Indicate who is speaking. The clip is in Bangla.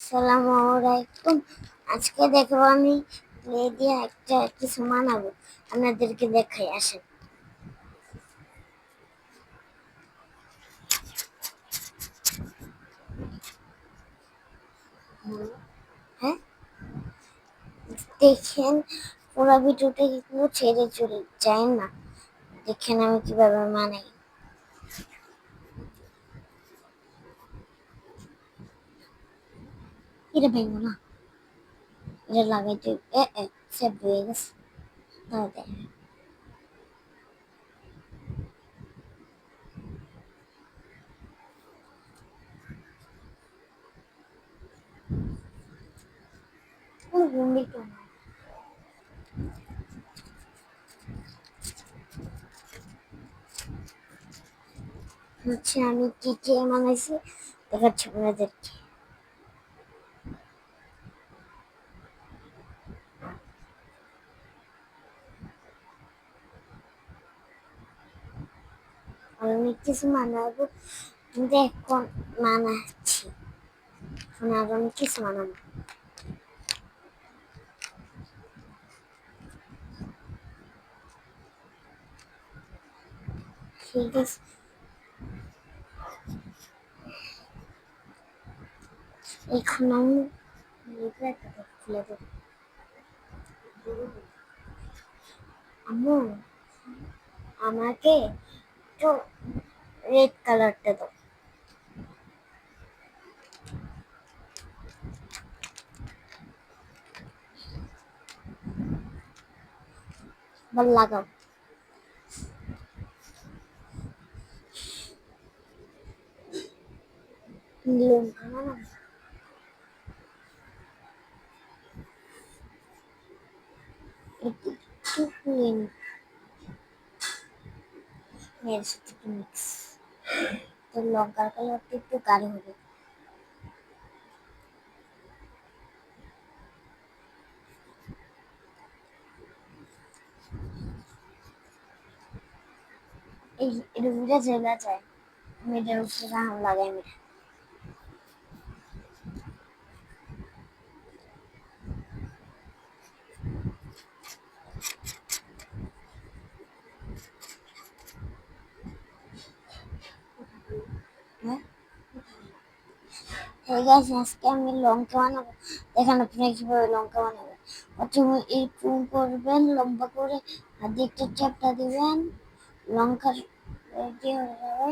Speaker 1: আসসালামু আলাইকুম। আজকে দেখবো আমি ক্লে দিয়ে একটা কিছু বানাবো, আপনাদেরকে দেখাই আসেন। হ্যাঁ, দেখেন পুরো ভিডিওটা কিন্তু ছেড়ে চলে যায় না। দেখেন আমি কিভাবে বানাই। এটা ভেঙো না, এটা লাগাইতে সেভ হয়ে গেছে। তাহলে দেখেন, হচ্ছে আমি কি কি বানাইছি দেখাচ্ছি আপনাদেরকে। আমি কিছু বানাবো, কিন্তু এখন বানাচ্ছি। এখন আর আমি কিছু বানাবো। ঠিক আছে, এখন আমি খুলে দেবো। আম্মু, আমাকে একটু রেড কালারটা দাও। এবার লাগাও। লঙ্কা বানাবো, একটু একটু নিয়ে নিই, এর সাথে একটু মিক্স, তো লঙ্কার কালারটা একটু গাঢ় হবে। এই এটা বুঝা জেলা যায়, আমি এটার উপরে লাগাই না। হ্যাঁ, ঠিক আছে, আজকে আমি লঙ্কা বানাবো। দেখেন আপনি কিভাবে লঙ্কা বানাবেন। প্রথমে একটু করবেন লম্বা করে, আর দিয়ে একটা চ্যাপটা দিবেন, লঙ্কার রেডি হয়ে যাবে।